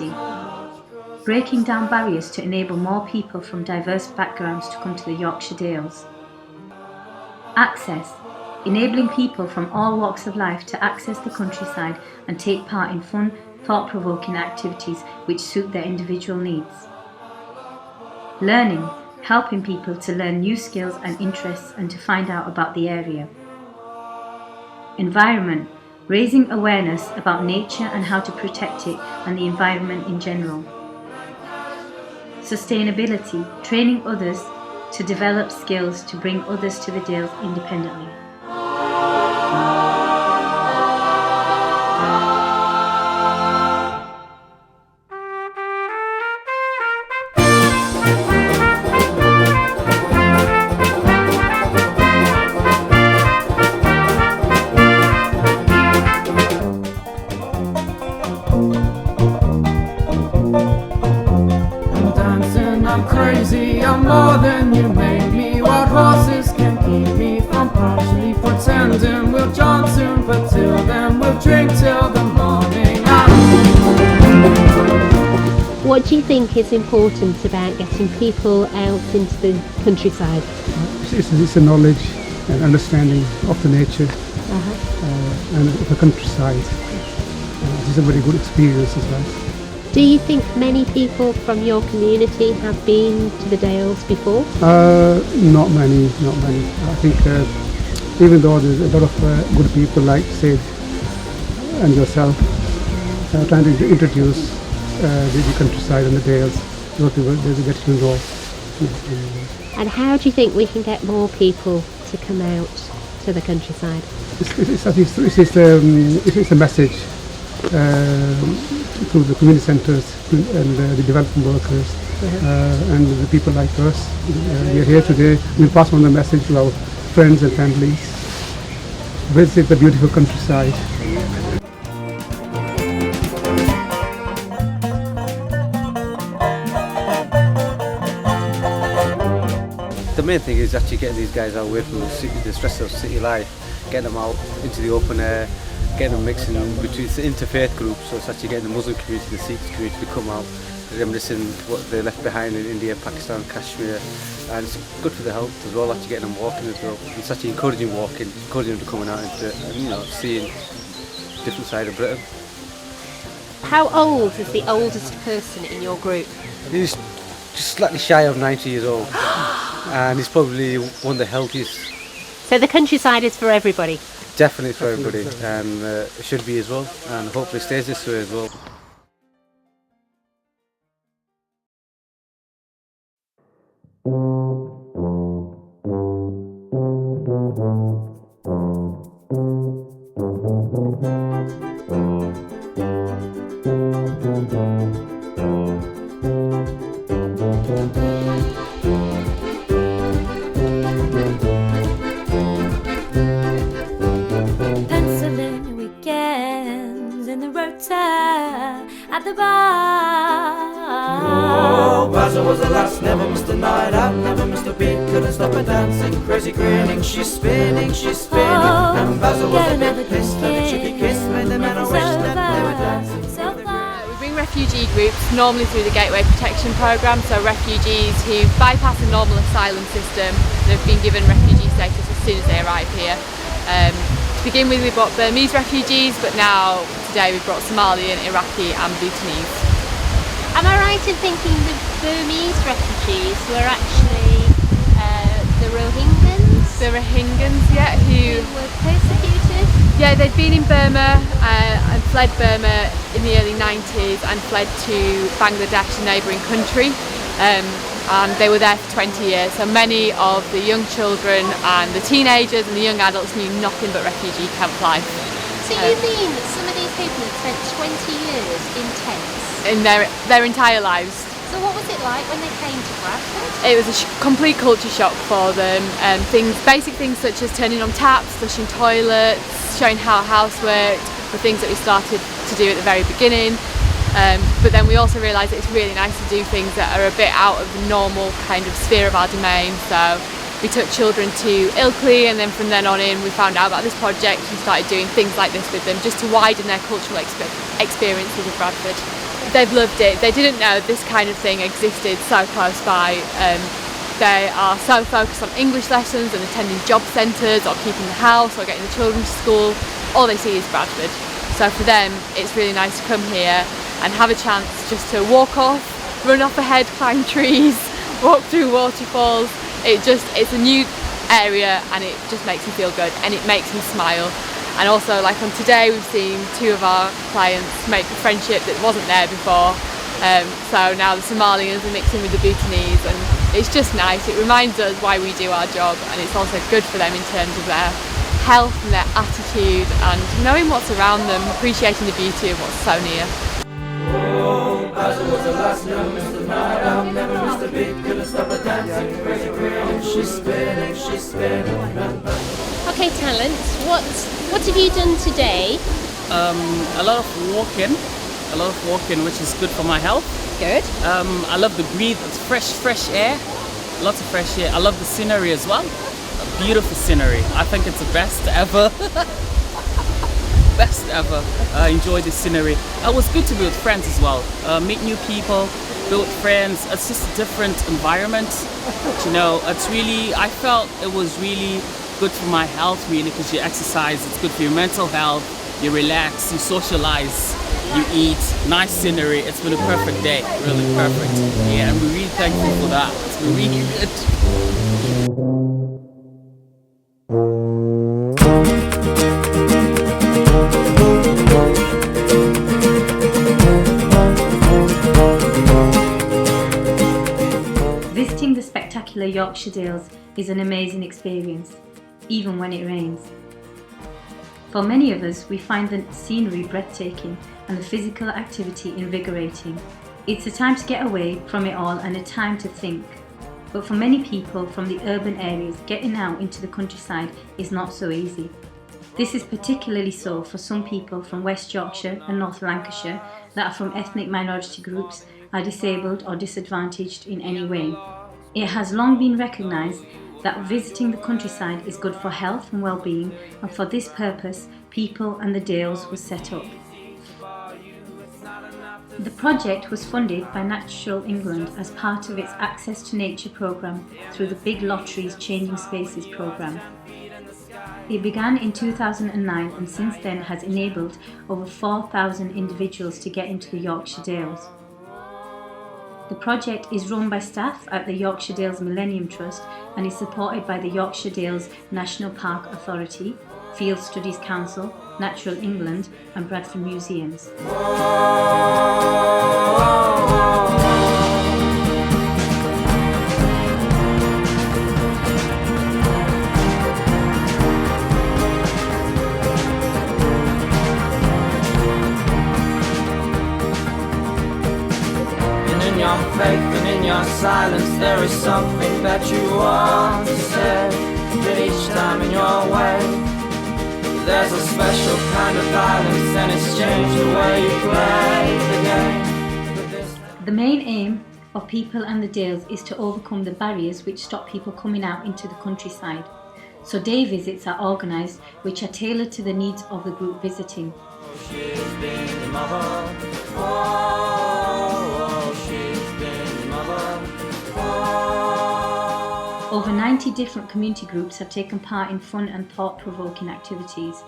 accessibility, breaking down barriers to enable more people from diverse backgrounds to come to the Yorkshire Dales. Access, enabling people from all walks of life to access the countryside and take part in fun, thought-provoking activities which suit their individual needs. Learning, helping people to learn new skills and interests and to find out about the area. Environment, raising awareness about nature and how to protect it and the environment in general. Sustainability, training others to develop skills to bring others to the Dales independently. I'm crazy, I'm more than you made me. Wild horses can keep me from partially pretending we'll jaunt soon, but till then we'll drink till the morning. What do you think is important about getting people out into the countryside? It's a knowledge and understanding of the nature and of the countryside. It's a very good experience as well. Do you think many people from your community have been to the Dales before? Not many. I think even though there's a lot of good people like Sid and yourself trying to introduce the countryside and the Dales, a lot of people they get to know. And how do you think we can get more people to come out to the countryside? It's a message through the community centres and the development workers and the people like us. We are here today. We pass on the message to our friends and families. Visit the beautiful countryside. The main thing is actually getting these guys out away from the stress of city life, getting them out into the open air, getting them mixing between interfaith groups, so it's actually getting the Muslim community, the Sikh community to come out, reminiscing what they left behind in India, Pakistan, Kashmir, and it's good for their health as well, actually getting them walking as well. It's actually encouraging walking, encouraging them to coming out and seeing different side of Britain. How old is the oldest person in your group? He's just slightly shy of 90 years old, and he's probably one of the healthiest. So the countryside is for everybody? Definitely for everybody, and it should be as well, and hopefully stays this way as well. At the bar. Oh, Basil was the last, never missed a night out, never missed a beat, couldn't stop her dancing, crazy grinning, she's spinning, and Basil was a bit pissed, and a cheeky kiss made the men wish that they were dancing. We bring refugee groups normally through the Gateway Protection Programme, so refugees who bypass the normal asylum system and have been given refugee status as soon as they arrive here. To begin with, we brought Burmese refugees, but now today we've brought Somali and Iraqi and Bhutanese. Am I right in thinking the Burmese refugees were actually the Rohingyas? The Rohingyas, yeah, who were persecuted? Yeah, they'd been in Burma and fled Burma in the early 90s and fled to Bangladesh, a neighbouring country. And they were there for 20 years, so many of the young children and the teenagers and the young adults knew nothing but refugee camp life. So you mean that some of these people had spent 20 years in tents? In their entire lives. So what was it like when they came to Bradford? It was a complete culture shock for them. Basic things such as turning on taps, flushing toilets, showing how a house worked, were things that we started to do at the very beginning. But then we also realised that it's really nice to do things that are a bit out of the normal kind of sphere of our domain. So we took children to Ilkley, and then from then on in we found out about this project and started doing things like this with them just to widen their cultural experiences of Bradford. they've loved it. They didn't know this kind of thing existed so close by. They are so focused on English lessons and attending job centres or keeping the house or getting the children to school. All they see is Bradford. So for them, it's really nice to come here and have a chance just to walk off, run off ahead, climb trees, walk through waterfalls. It's a new area and it just makes me feel good and it makes me smile. And also, like on today, we've seen 2 of our clients make a friendship that wasn't there before. So now the Somalians are mixing with the Bhutanese, and it's just nice. It reminds us why we do our job, and it's also good for them in terms of their health and their attitude and knowing what's around them, appreciating the beauty of what's so near. Basil was the last, never missed a night out, never missed a beat, couldn't stop her dancing, crazy grinning, she's spinning. Okay, talents, what have you done today? A lot of walking, which is good for my health. Good. I love the breathe, it's fresh air, lots of fresh air. I love the scenery as well, a beautiful scenery. I think it's the best ever. Best ever. I enjoy the scenery. It was good to be with friends as well. Meet new people, build friends. It's just a different environment. You know, I felt it was really good for my health, really, because you exercise. It's good for your mental health. You relax, you socialize, you eat. Nice scenery. It's been a perfect day, really perfect. Yeah, and we're really thankful for that. It's been really good. Visiting the spectacular Yorkshire Dales is an amazing experience, even when it rains. For many of us, we find the scenery breathtaking and the physical activity invigorating. It's a time to get away from it all and a time to think. But for many people from the urban areas, getting out into the countryside is not so easy. This is particularly so for some people from West Yorkshire and North Lancashire that are from ethnic minority groups, are disabled or disadvantaged in any way. It has long been recognised that visiting the countryside is good for health and well-being, and for this purpose, People and the Dales was set up. The project was funded by Natural England as part of its Access to Nature programme through the Big Lotteries Changing Spaces programme. It began in 2009 and since then has enabled over 4,000 individuals to get into the Yorkshire Dales. The project is run by staff at the Yorkshire Dales Millennium Trust and is supported by the Yorkshire Dales National Park Authority, Field Studies Council, Natural England and Bradford Museums. Your faith and in your silence there is something that you want to say, that each time in your way there's a special kind of violence and it's changed the way you play the game. The main aim of People and the Dales is to overcome the barriers which stop people coming out into the countryside. So day visits are organised which are tailored to the needs of the group visiting. Over 90 different community groups have taken part in fun and thought-provoking activities.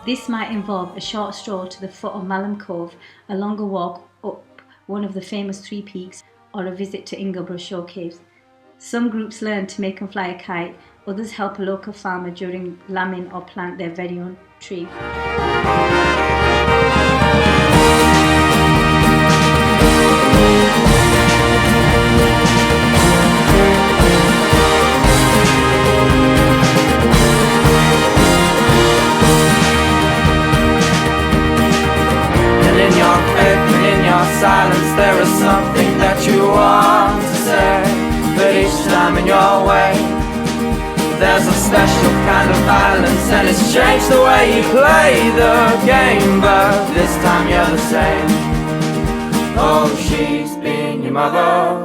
This might involve a short stroll to the foot of Malham Cove, a longer walk up one of the famous 3 peaks, or a visit to Ingleborough Show Caves. Some groups learn to make and fly a kite, others help a local farmer during lambing or plant their very own tree. Silence, there is something that you want to say, but each time in your way there's a special kind of violence and it's changed the way you play the game, but this time you're the same. Oh, she's been your mother.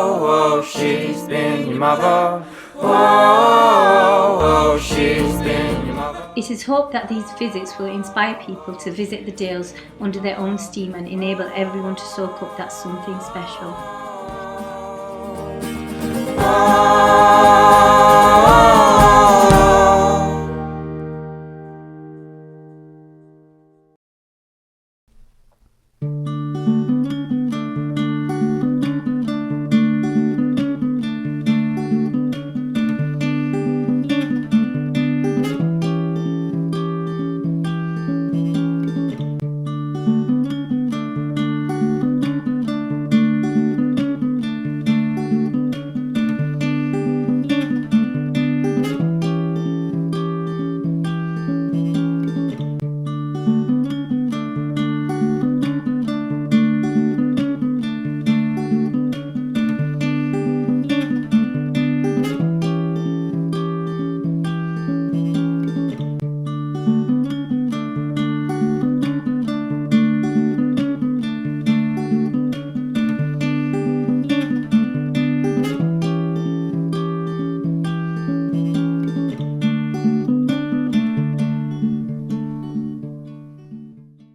Oh, she's been your mother. Oh, she's been your mother. It is hoped that these visits will inspire people to visit the Dales under their own steam and enable everyone to soak up that something special.